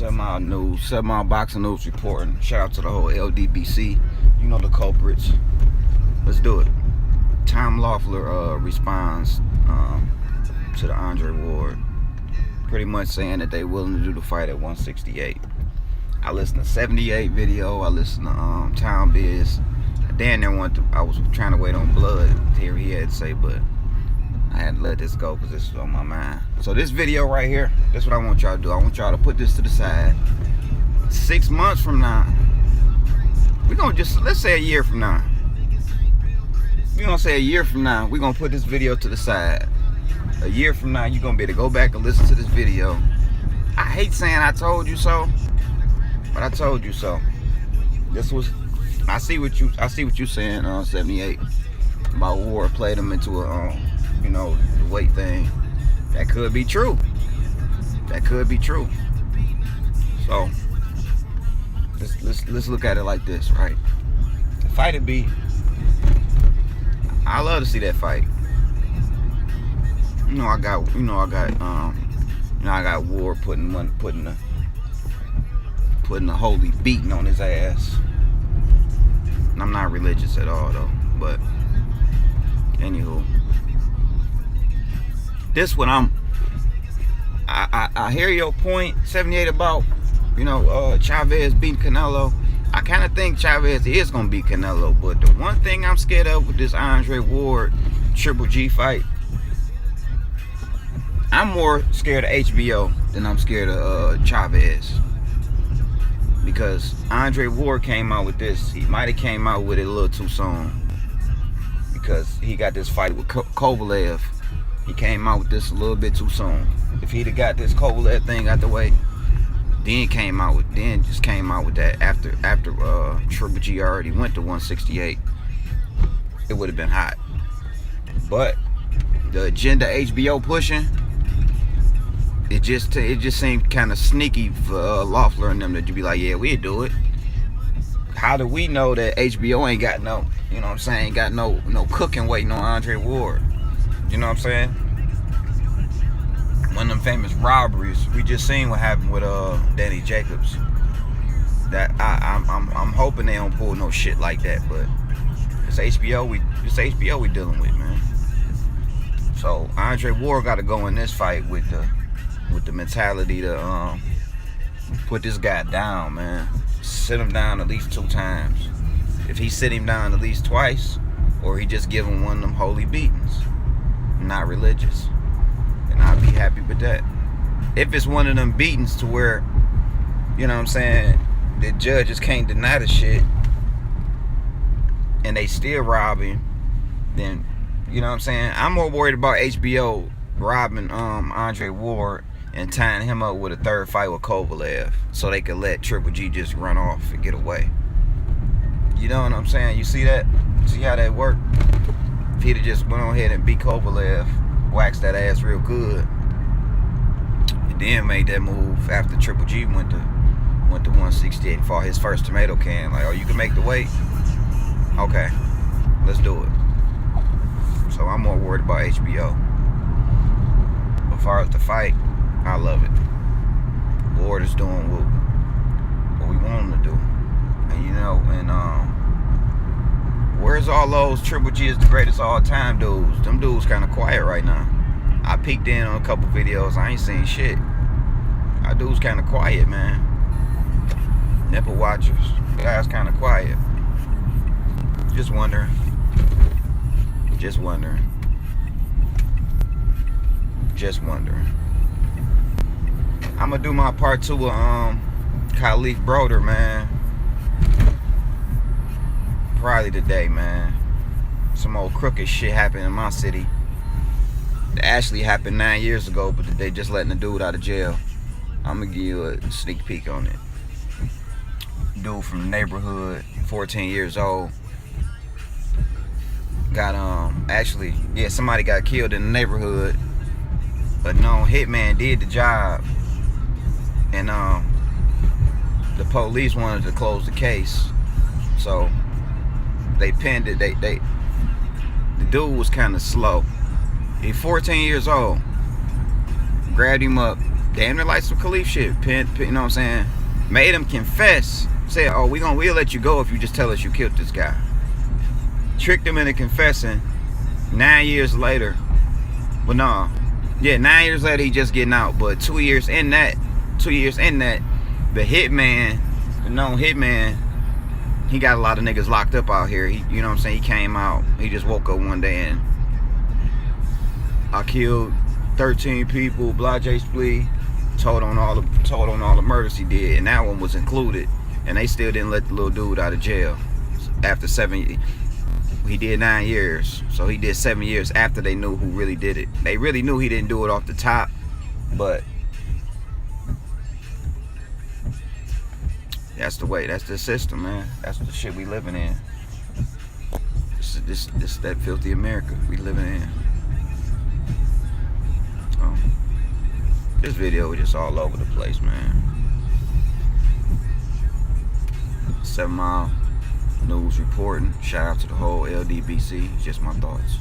7 Mile Boxing News reporting. Shout out to the whole LDBC. You know the culprits. Let's do it. Tom Loeffler responds to the Andre Ward, pretty much saying that they willing to do the fight at 168. I listened to 78 video. I listened to Tom Biz. Dan there I was trying to wait on Blood to hear what he had to say, but I had to let this go because this is on my mind. So this video right here, that's what I want y'all to do. I want y'all to put this to the side. 6 months from now, we're gonna let's say a year from now. We're gonna say a year from now, we're gonna put this video to the side. A year from now, you're gonna be able to go back and listen to this video. I hate saying I told you so, but I told you so. I see what you saying, 78 about Ward played him into a the weight thing. That could be true. That could be true. So let's look at it like this, right? The fight would be, I love to see that fight. I got Ward putting the holy beating on his ass. And I'm not religious at all though, but anywho, this one I hear your point, 78, about Chavez beating Canelo. I kind of think Chavez is gonna beat Canelo, but the one thing I'm scared of with this Andre Ward Triple G fight, I'm more scared of HBO than I'm scared of Chavez. Because Andre Ward came out with this, he might have came out with it a little too soon. Because he got this fight with Kovalev. He came out with this a little bit too soon. If he'd have got this Kovalev thing out the way, then just came out with that after Triple G already went to 168, it would have been hot. But the agenda HBO pushing, it just seemed kind of sneaky for Loeffler and them to be like, yeah, we'd do it. How do we know that HBO ain't got no, ain't got no cooking waiting on Andre Ward? You know what I'm saying? One of them famous robberies. We just seen what happened with Danny Jacobs. That I'm hoping they don't pull no shit like that, but it's HBO we dealing with, man. So Andre Ward got to go in this fight with the mentality to put this guy down, man. Sit him down at least 2 times. If he sit him down at least twice, or he just give him one of them holy beatings, not religious, and I'll be happy with that. If it's one of them beatings to where, the judges can't deny the shit and they still rob him, then I'm more worried about HBO robbing Andre Ward and tying him up with a third fight with Kovalev so they could let Triple G just run off and get away. You know what I'm saying? You see that? See how that worked? If he'd have just went on ahead and beat Kovalev, waxed that ass real good, and then made that move after Triple G went to 168 and fought his first tomato can. Like, oh, you can make the weight? Okay, let's do it. So I'm more worried about HBO. As far as the fight, I love it. Ward is doing what we want him to do. And where's all those Triple G is the greatest all time dudes? Them dudes kind of quiet right now. I peeked in on a couple videos, I ain't seen shit. Our dudes kind of quiet, man. Nipple watchers, guys kind of quiet. Just wondering. I'm gonna do my part 2 of Khalif Broder, man. Probably today, man. Some old crooked shit happened in my city. It actually happened 9 years ago, but they just letting the dude out of jail. I'm gonna give you a sneak peek on it. Dude from the neighborhood, 14 years old. Got somebody got killed in the neighborhood. A known hitman did the job, and the police wanted to close the case, so they pinned it. The dude was kind of slow. He's 14 years old. Grabbed him up, damn near like some Khalif shit. You know what I'm saying? Made him confess. Said, oh, we'll let you go if you just tell us you killed this guy. Tricked him into confessing. 9 years later. But no. Yeah, 9 years later he just getting out. But 2 years in that, the hitman, the known hitman, he got a lot of niggas locked up out here. He, you know what I'm saying? He came out. He just woke up one day and I killed 13 people, blah J Splee, told on all the murders he did, and that one was included. And they still didn't let the little dude out of jail. After 7, he did 9 years. So he did 7 years after they knew who really did it. They really knew he didn't do it off the top, but that's the way. That's the system, man. That's the shit we living in. This that filthy America we living in. This video was just all over the place, man. 7 Mile News reporting. Shout out to the whole LDBC. Just my thoughts.